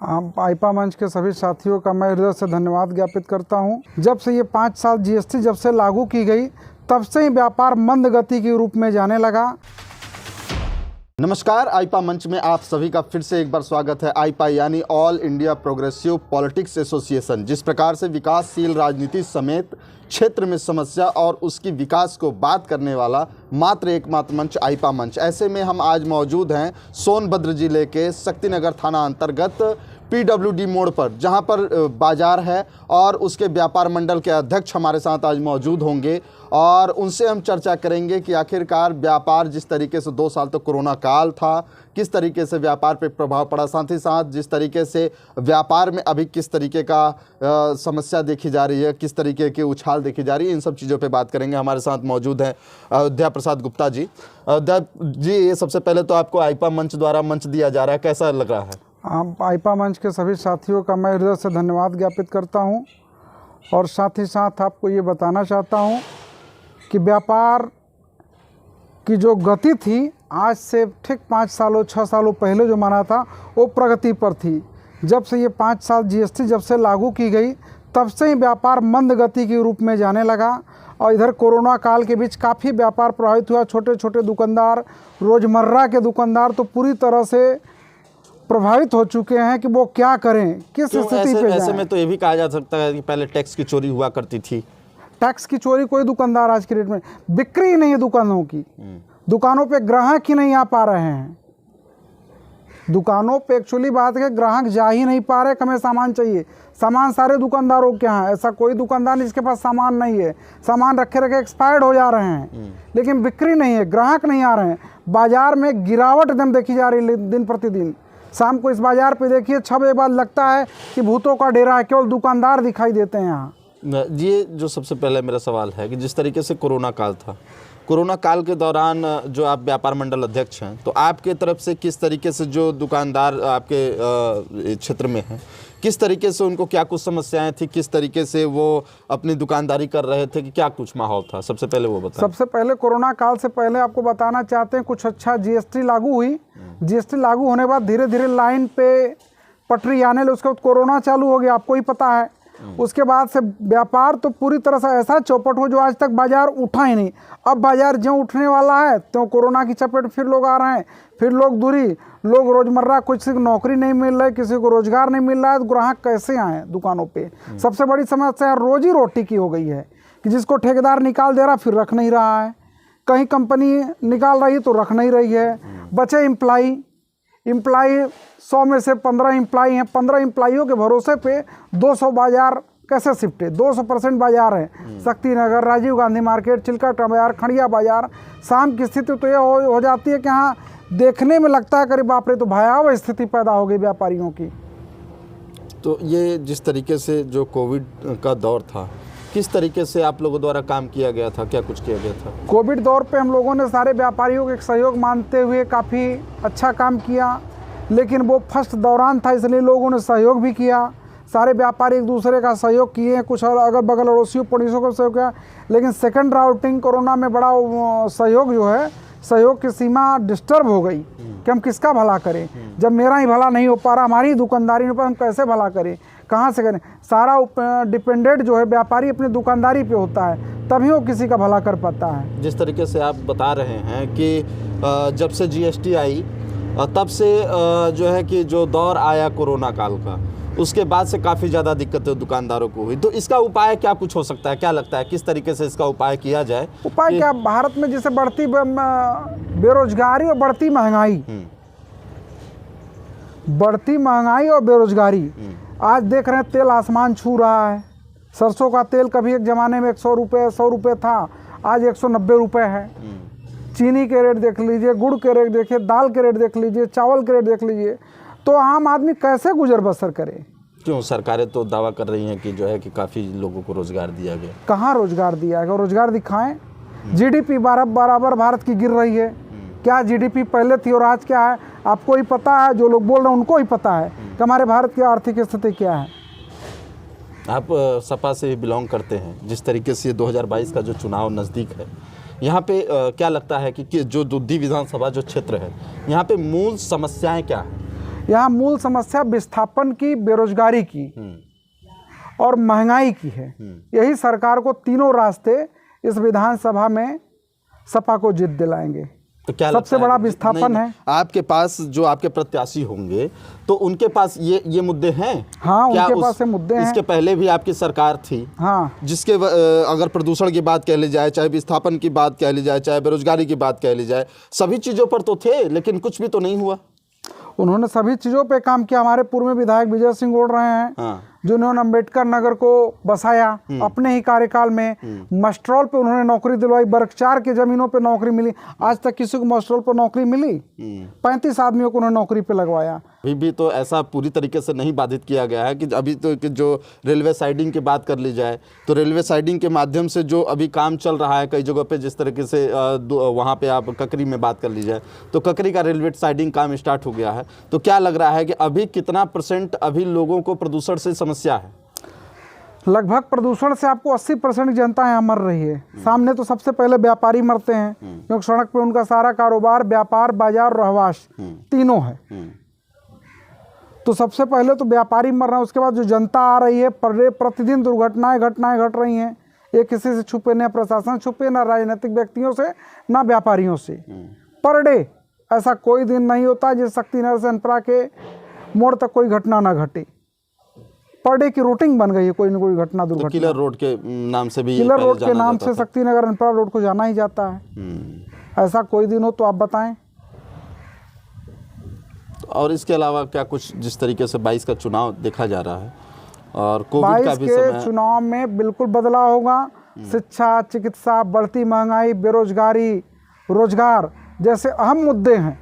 आप आईपा मंच के सभी साथियों का मैं हृदय से धन्यवाद ज्ञापित करता हूं। जब से ये 5 साल जीएसटी जब से लागू की गई तब से ही व्यापार मंद गति के रूप में जाने लगा। नमस्कार, आईपा मंच में आप सभी का फिर से एक बार स्वागत है। आईपा यानी all India progressive politics association जिस प्रकार से विकासशील राजनीति समेत क्षेत्र में समस्या और उसकी विकास को बात करने वाला मात्र एकमात्र मंच आईपा मंच। ऐसे में हम आज मौजूद हैं सोनभद्र जिले के शक्तिनगर थाना अंतर्गत पीडब्ल्यूडी मोड़ पर, जहां पर बाजार है और उसके व्यापार मंडल के अध्यक्ष हमारे साथ आज मौजूद होंगे और उनसे हम चर्चा करेंगे कि आखिरकार व्यापार जिस तरीके से 2 साल तक कोरोना काल था, किस तरीके से व्यापार पे प्रभाव पड़ा, साथ ही साथ जिस तरीके से व्यापार में अभी किस तरीके का समस्या देखी जा रही है, किस तरीके की उछाल देखी जा रही है, इन सब चीज़ों पे बात करेंगे। हमारे साथ मौजूद हैं अयोध्या प्रसाद गुप्ता जी। अयोध्या जी, ये सबसे पहले तो आपको आईपा मंच द्वारा मंच दिया जा रहा है, कैसा लग रहा है? आप आईपा मंच के सभी साथियों का मैं हृदय से धन्यवाद ज्ञापित करता हूं और साथ ही साथ आपको ये बताना चाहता हूं कि व्यापार की जो गति थी आज से ठीक 5 सालों 6 सालों पहले जो माना था वो प्रगति पर थी। जब से ये 5 साल जीएसटी जब से लागू की गई तब से ही व्यापार मंद गति के रूप में जाने लगा और इधर कोरोना काल के बीच काफ़ी व्यापार प्रभावित हुआ। छोटे छोटे दुकानदार, रोज़मर्रा के दुकानदार तो पूरी तरह से प्रभावित हो चुके हैं कि वो क्या करें, किस स्थिति पे ऐसे में तो ये भी कहा जा सकता है कि पहले टैक्स की चोरी हुआ करती थी। टैक्स की चोरी कोई दुकानदार आज के रेट में बिक्री ही नहीं है दुकानों की। दुकानों पे ग्राहक ही नहीं आ पा रहे हैं। दुकानों पे एक्चुअली बात है, ग्राहक जा ही नहीं पा रहे। हमें सामान चाहिए, सामान सारे दुकानदारों के यहाँ, ऐसा कोई दुकानदार नहीं जिसके पास सामान नहीं है। सामान रखे रखे एक्सपायर्ड हो जा रहे हैं लेकिन बिक्री नहीं है, ग्राहक नहीं आ रहे हैं। बाजार में गिरावट एकदम देखी जा रही है दिन प्रतिदिन। शाम को इस बाजार पे देखिए 6 बजे बाद लगता है कि भूतों का डेरा है, केवल दुकानदार दिखाई देते हैं यहाँ। ये जो सबसे पहले मेरा सवाल है कि जिस तरीके से कोरोना काल था, कोरोना काल के दौरान जो आप व्यापार मंडल अध्यक्ष हैं, तो आपके तरफ से किस तरीके से जो दुकानदार आपके क्षेत्र में हैं, किस तरीके से उनको क्या कुछ समस्याएं थी, किस तरीके से वो अपनी दुकानदारी कर रहे थे, कि क्या कुछ माहौल था? सबसे पहले वो बताएं। सबसे पहले कोरोना काल से पहले आपको बताना चाहते हैं कुछ अच्छा जीएसटी लागू हुई। जीएसटी लागू होने के बाद धीरे धीरे लाइन पे पटरी आने लगी। उसके बाद कोरोना चालू हो गया, आपको ही पता है। उसके बाद से व्यापार तो पूरी तरह से ऐसा चौपट हो जो आज तक बाजार उठा ही नहीं। अब बाजार जो उठने वाला है तो कोरोना की चपेट फिर लोग आ रहे हैं, फिर लोग दूरी, लोग रोजमर्रा, किसी को नौकरी नहीं मिल रही, किसी को रोजगार नहीं मिल रहा है, तो ग्राहक कैसे आए दुकानों पे? सबसे बड़ी समस्या रोजी रोटी की हो गई है कि जिसको ठेकेदार निकाल दे रहा फिर रख नहीं रहा है, कहीं कंपनी निकाल रही है तो रख नहीं रही है। बचे एम्प्लाई 100 में से 15 एम्प्लाई हैं, 15 एम्प्लाइयों के भरोसे पे 200 बाजार कैसे शिफ्ट है? 200% बाजार है। शक्तिनगर, राजीव गांधी मार्केट, चिल्का बाजार, खड़िया बाजार। शाम की स्थिति तो ये हो जाती है कि हाँ, देखने में लगता है करीब बाप रे, तो भयावह स्थिति पैदा हो गई व्यापारियों की। तो ये जिस तरीके से जो कोविड का दौर था, किस तरीके से आप लोगों द्वारा काम किया गया था, क्या कुछ किया गया था? कोविड दौर पे हम लोगों ने सारे व्यापारियों के सहयोग मानते हुए काफ़ी अच्छा काम किया, लेकिन वो फर्स्ट दौरान था इसलिए लोगों ने सहयोग भी किया। सारे व्यापारी एक दूसरे का सहयोग किए, कुछ और अगल बगल अड़ोसियों पड़ोसियों का सहयोग किया। लेकिन सेकंड राउटिंग कोरोना में बड़ा सहयोग जो है, सहयोग की सीमा डिस्टर्ब हो गई कि हम किसका भला करें। जब मेरा ही भला नहीं हो पा रहा, हमारी दुकानदारी नहीं हो पा, हम कैसे भला करें, कहाँ से करें? सारा डिपेंडेंट जो है व्यापारी अपनी दुकानदारी पे होता है, तभी वो किसी का भला कर पाता है। जिस तरीके से आप बता रहे हैं कि जब से जीएसटी आई तब से जो है कि जो दौर आया कोरोना काल का, उसके बाद से काफ़ी ज़्यादा दिक्कतें दुकानदारों को हुई। तो इसका उपाय क्या कुछ हो सकता है? क्या लगता है किस तरीके से इसका उपाय किया जाए? उपाय क्या? भारत में जैसे बढ़ती बेरोजगारी और बढ़ती महंगाई और बेरोजगारी, आज देख रहे हैं तेल आसमान छू रहा है। सरसों का तेल कभी एक ज़माने में 100 रुपये था, आज 190 रुपये है। चीनी के रेट देख लीजिए, गुड़ के रेट देखिए, दाल के रेट देख लीजिए, चावल के रेट देख लीजिए। तो आम आदमी कैसे गुजर बसर करे? क्यों सरकारें तो दावा कर रही हैं कि जो है कि काफ़ी लोगों को रोज़गार दिया गया। कहाँ रोज़गार दिया है? रोज़गार दिखाएं। जीडीपी बराबर भारत की गिर रही है। क्या जीडीपी पहले थी और आज क्या है? आपको ही पता है, जो लोग बोल रहे हैं उनको ही पता है कि हमारे भारत की आर्थिक स्थिति क्या है। आप सपा से बिलोंग करते हैं, जिस तरीके से 2022 का जो चुनाव नज़दीक है, यहाँ पे क्या लगता है कि जो दुद्दी विधानसभा जो क्षेत्र है, यहाँ पे मूल समस्याएं क्या हैं? यहाँ मूल समस्या विस्थापन की, बेरोजगारी की और महंगाई की है। यही सरकार को तीनों रास्ते इस विधानसभा में सपा को जीत दिलाएंगे। तो क्या सबसे बड़ा विस्थापन है। आपके पास जो आपके प्रत्याशी होंगे तो उनके पास ये मुद्दे हैं? हाँ, उनके पास ये मुद्दे हैं। इसके पहले भी आपकी सरकार थी, हाँ, जिसके अगर प्रदूषण की बात कह ली जाए, चाहे विस्थापन की बात कह ली जाए, चाहे बेरोजगारी की बात कह ली जाए, सभी चीज़ों पर तो थे, लेकिन कुछ भी तो नहीं हुआ। उन्होंने सभी चीज़ों पे काम किया। हमारे पूर्व में विधायक विजय सिंह बोल रहे हैं, हाँ। जिन्होंने अम्बेडकर नगर को बसाया अपने ही कार्यकाल में। मस्ट्रॉल पे उन्होंने नौकरी दिलवाई, बरकचार की जमीनों पे नौकरी मिली। आज तक किसी को मस्ट्रॉल पर नौकरी मिली? 35 आदमियों को उन्होंने नौकरी पे लगवाया। अभी भी तो ऐसा पूरी तरीके से नहीं बाधित किया गया है कि अभी तो कि जो रेलवे साइडिंग की बात कर ली जाए तो रेलवे साइडिंग के माध्यम से जो अभी काम चल रहा है कई जगहों पे, जिस तरीके से वहाँ पे आप ककरी में बात कर ली जाए तो ककरी का रेलवे साइडिंग काम स्टार्ट हो गया है। तो क्या लग रहा है कि अभी कितना % अभी लोगों को प्रदूषण से समस्या है? लगभग प्रदूषण से आपको 80% जनता यहाँ मर रही है। सामने तो सबसे पहले व्यापारी मरते हैं, क्योंकि सड़क पे उनका सारा कारोबार, व्यापार, बाजार, रहवास तीनों है। तो सबसे पहले तो व्यापारी मर रहे हैं। उसके बाद जो जनता आ रही है, प्रतिदिन दुर्घटनाएं घट रही हैं। ये किसी से छुपे, न प्रशासन छुपे, न राजनीतिक व्यक्तियों से, न व्यापारियों से। पर डे ऐसा कोई दिन नहीं होता जिस शक्तिनगर से अनपरा के मोड़ तक कोई घटना ना घटे। पर डे की रूटिंग बन गई है, कोई ना कोई घटना, दुर्घटना। तो किलर रोड के नाम से भी, किलर रोड के नाम से शक्तिनगर अनपरा रोड को जाना ही जाता है। ऐसा कोई दिन हो तो आप बताएं। और इसके अलावा क्या कुछ, जिस तरीके से 22 का चुनाव देखा जा रहा है और कोविड का भी समय, 22 के चुनाव में बिल्कुल बदलाव होगा। शिक्षा, चिकित्सा, बढ़ती महंगाई, बेरोजगारी, रोजगार जैसे अहम मुद्दे हैं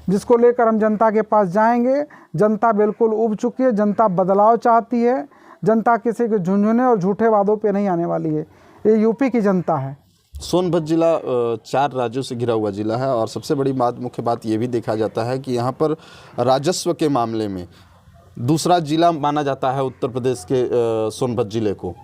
जिसको लेकर हम जनता के पास जाएंगे। जनता बिल्कुल उब चुकी है, जनता बदलाव चाहती है। जनता किसी के झुंझुने और झूठे वादों पे नहीं आने वाली है। ये यूपी की जनता है। सोनभद्र जिला 4 राज्यों से घिरा हुआ जिला है और सबसे बड़ी मुख्य बात ये भी देखा जाता है कि यहाँ पर राजस्व के मामले में दूसरा जिला माना जाता है उत्तर प्रदेश के सोनभद्र जिले को।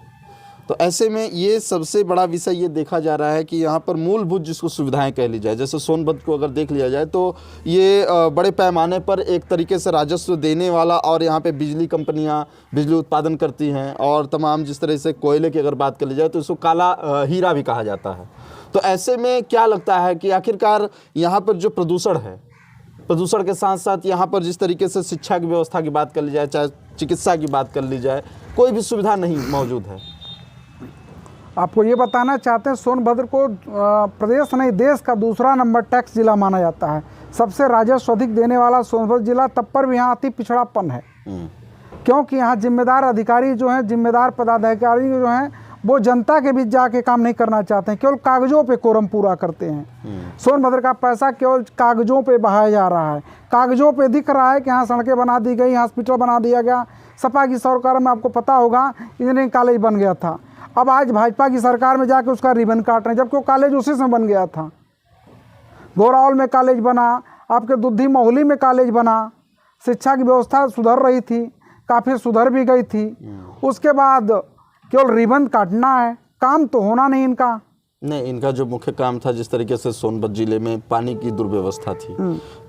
तो ऐसे में ये सबसे बड़ा विषय ये देखा जा रहा है कि यहाँ पर मूलभूत जिसको सुविधाएं कह ली जाए, जैसे सोनभद्र को अगर देख लिया जाए तो ये बड़े पैमाने पर एक तरीके से राजस्व देने वाला, और यहाँ पे बिजली कंपनियाँ बिजली उत्पादन करती हैं और तमाम जिस तरह से कोयले की अगर बात कर ली जाए तो इसको काला हीरा भी कहा जाता है। तो ऐसे में क्या लगता है कि आखिरकार यहाँ पर जो प्रदूषण है, प्रदूषण के साथ साथ यहाँ पर जिस तरीके से शिक्षा की व्यवस्था की बात कर ली जाए, चाहे चिकित्सा की बात कर ली जाए, कोई भी सुविधा नहीं मौजूद है। आपको ये बताना चाहते हैं, सोनभद्र को प्रदेश नहीं देश का दूसरा नंबर टैक्स जिला माना जाता है। सबसे राजस्व अधिक देने वाला सोनभद्र जिला, तब पर भी यहाँ अति पिछड़ापन है। क्योंकि यहाँ जिम्मेदार अधिकारी जो हैं, जिम्मेदार पदाधिकारी जो हैं, वो जनता के बीच जाके काम नहीं करना चाहते हैं, केवल कागजों पे कोरम पूरा करते हैं। सोनभद्र का पैसा केवल कागजों पे बहाया जा रहा है। कागजों पे दिख रहा है कि यहाँ सड़कें बना दी गई, हॉस्पिटल बना दिया गया। सपा की सरकार में आपको पता होगा इंजीनियरिंग कॉलेज बन गया था। अब आज भाजपा की सरकार में जाके उसका रिबन काट रहे हैं, जबकि वो कॉलेज उसी से बन गया था। गोरावल में कॉलेज बना, आपके दुद्धी मोहली में कॉलेज बना। शिक्षा की व्यवस्था सुधर रही थी, काफ़ी सुधर भी गई थी। उसके बाद केवल रिबन काटना है, काम तो होना नहीं इनका। नहीं, इनका जो मुख्य काम था, जिस तरीके से सोनभद्र जिले में पानी की दुर्व्यवस्था थी,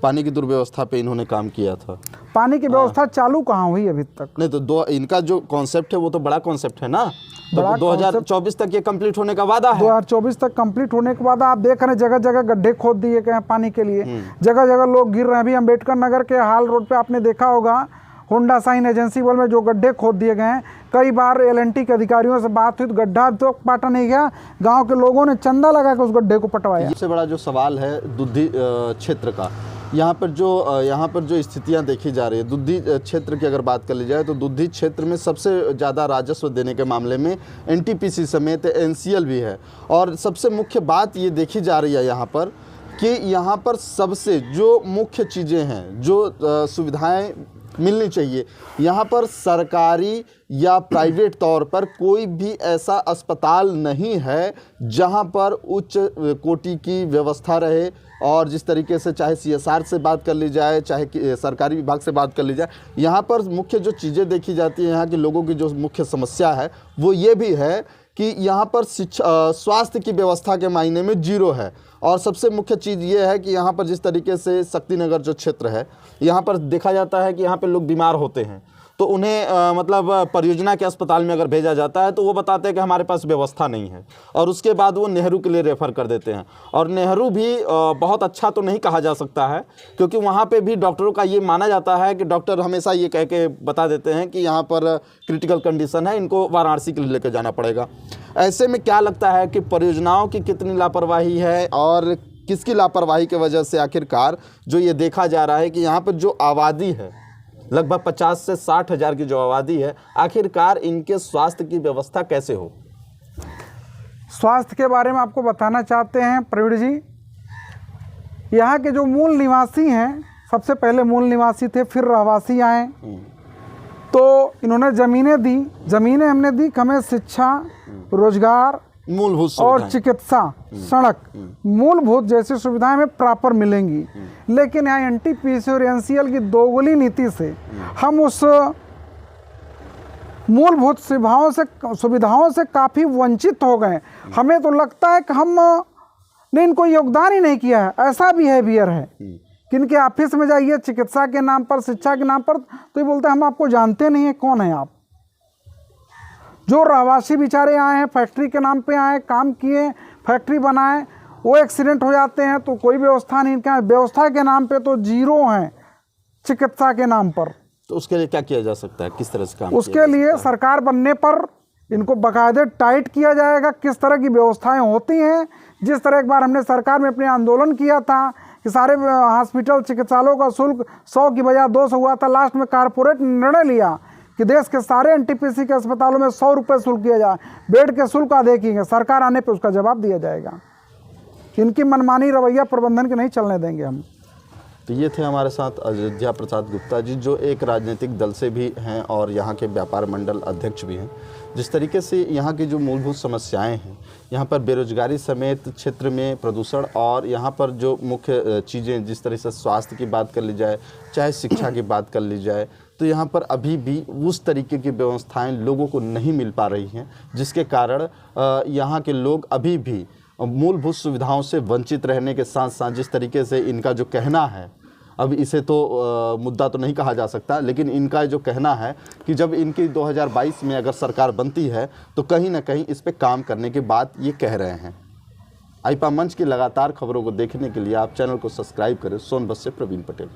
पानी की दुर्व्यवस्था पे इन्होंने काम किया था। पानी की व्यवस्था चालू कहाँ हुई अभी तक? नहीं तो इनका जो कॉन्सेप्ट है वो तो बड़ा कॉन्सेप्ट है ना। तो 2024 तक ये कंप्लीट होने का वादा है। 2024 तक कंप्लीट होने के बाद आप देख रहे हैं जगह जगह गड्ढे खोद दिए गए हैं पानी के लिए। जगह जगह लोग गिर रहे हैं। अभी अम्बेडकर नगर के हाल रोड पे आपने देखा होगा, होंडा साइन एजेंसी बोल में जो गड्ढे खोद दिए गए हैं। कई बार LNT के अधिकारियों से बात हुई तो गड्ढा तो पाटा नहीं गया, गांव के लोगों ने चंदा लगा के उस गड्ढे को पटवाया। सबसे बड़ा जो सवाल है दुद्धी क्षेत्र का, यहाँ पर जो स्थितियाँ देखी जा रही है, दुद्धी क्षेत्र की अगर बात कर ली जाए तो दुद्धी क्षेत्र में सबसे ज़्यादा राजस्व देने के मामले में NTPC समेत NCL भी है। और सबसे मुख्य बात ये देखी जा रही है यहाँ पर कि यहाँ पर सबसे जो मुख्य चीज़ें हैं, जो सुविधाएं मिलनी चाहिए, यहाँ पर सरकारी या प्राइवेट तौर पर कोई भी ऐसा अस्पताल नहीं है जहाँ पर उच्च कोटि की व्यवस्था रहे। और जिस तरीके से चाहे CSR से बात कर ली जाए, चाहे सरकारी विभाग से बात कर ली जाए, यहाँ पर मुख्य जो चीज़ें देखी जाती हैं, यहाँ के लोगों की जो मुख्य समस्या है वो ये भी है कि यहाँ पर स्वास्थ्य की व्यवस्था के मायने में जीरो है। और सबसे मुख्य चीज़ ये है कि यहाँ पर जिस तरीके से शक्तिनगर जो क्षेत्र है, यहाँ पर देखा जाता है कि यहाँ पर लोग बीमार होते हैं तो उन्हें मतलब परियोजना के अस्पताल में अगर भेजा जाता है तो वो बताते हैं कि हमारे पास व्यवस्था नहीं है, और उसके बाद वो नेहरू के लिए रेफ़र कर देते हैं। और नेहरू भी बहुत अच्छा तो नहीं कहा जा सकता है, क्योंकि वहाँ पे भी डॉक्टरों का ये माना जाता है कि डॉक्टर हमेशा ये कह के बता देते हैं कि यहाँ पर क्रिटिकल कंडीशन है, इनको वाराणसी के लिए लेकर जाना पड़ेगा। ऐसे में क्या लगता है कि परियोजनाओं की कितनी लापरवाही है और किसकी लापरवाही की वजह से आखिरकार जो ये देखा जा रहा है कि यहाँ पर जो आबादी है लगभग 50 से 60 हज़ार की जो आबादी है, आखिरकार इनके स्वास्थ्य की व्यवस्था कैसे हो? स्वास्थ्य के बारे में आपको बताना चाहते हैं प्रवीण जी। यहाँ के जो मूल निवासी हैं, सबसे पहले मूल निवासी थे, फिर रहवासी आए, तो इन्होंने ज़मीनें दी। ज़मीनें हमने दी, हमें शिक्षा, रोजगार मूलभूत और चिकित्सा, सड़क, मूलभूत जैसी सुविधाएं हमें प्रॉपर मिलेंगी। लेकिन यहाँ एनटीपीसी और एनसीएल की दोगली नीति से हम उस मूलभूत सुविधाओं से काफ़ी वंचित हो गए। हमें तो लगता है कि हमने इनको योगदान ही नहीं किया है। ऐसा बिहेवियर है कि इनके ऑफिस में जाइए चिकित्सा के नाम पर, शिक्षा के नाम पर, तो ये बोलते हैं हम आपको जानते नहीं हैं, कौन है आप। जो रहवासी बेचारे आए हैं, फैक्ट्री के नाम पे आए, काम किए, फैक्ट्री बनाए, वो एक्सीडेंट हो जाते हैं तो कोई व्यवस्था नहीं। इनका व्यवस्था के नाम पे तो जीरो हैं, चिकित्सा के नाम पर। तो उसके लिए क्या किया जा सकता है, किस तरह से काम उसके लिए सरकार बनने पर इनको बाकायदे टाइट किया जाएगा, किस तरह की व्यवस्थाएं होती हैं। जिस तरह एक बार हमने सरकार में अपने आंदोलन किया था कि सारे हॉस्पिटल चिकित्सालयों का शुल्क 100 की बजाय 200 हुआ था, लास्ट में कारपोरेट निर्णय लिया कि देश के सारे एनटीपीसी के अस्पतालों में 100 रुपये शुल्क किया जाए, बेड के शुल्क आधे किए। सरकार आने पे उसका जवाब दिया जाएगा। इनकी मनमानी रवैया प्रबंधन के नहीं चलने देंगे हम। तो ये थे हमारे साथ अयोध्या प्रसाद गुप्ता जी, जो एक राजनीतिक दल से भी हैं और यहाँ के व्यापार मंडल अध्यक्ष भी हैं। जिस तरीके से यहाँ की जो मूलभूत समस्याएं हैं, यहाँ पर बेरोजगारी समेत क्षेत्र में प्रदूषण और यहाँ पर जो मुख्य चीज़ें, जिस तरह से स्वास्थ्य की बात कर ली जाए, चाहे शिक्षा की बात कर ली जाए, तो यहाँ पर अभी भी उस तरीके की व्यवस्थाएं लोगों को नहीं मिल पा रही हैं, जिसके कारण यहाँ के लोग अभी भी मूलभूत सुविधाओं से वंचित रहने के साथ साथ, जिस तरीके से इनका जो कहना है, अब इसे तो मुद्दा तो नहीं कहा जा सकता, लेकिन इनका जो कहना है कि जब इनकी 2022 में अगर सरकार बनती है तो कहीं ना कहीं इस पे काम करने की बात ये कह रहे हैं। आईपा मंच की लगातार खबरों को देखने के लिए आप चैनल को सब्सक्राइब करें। सोनभद्र से प्रवीण पटेल।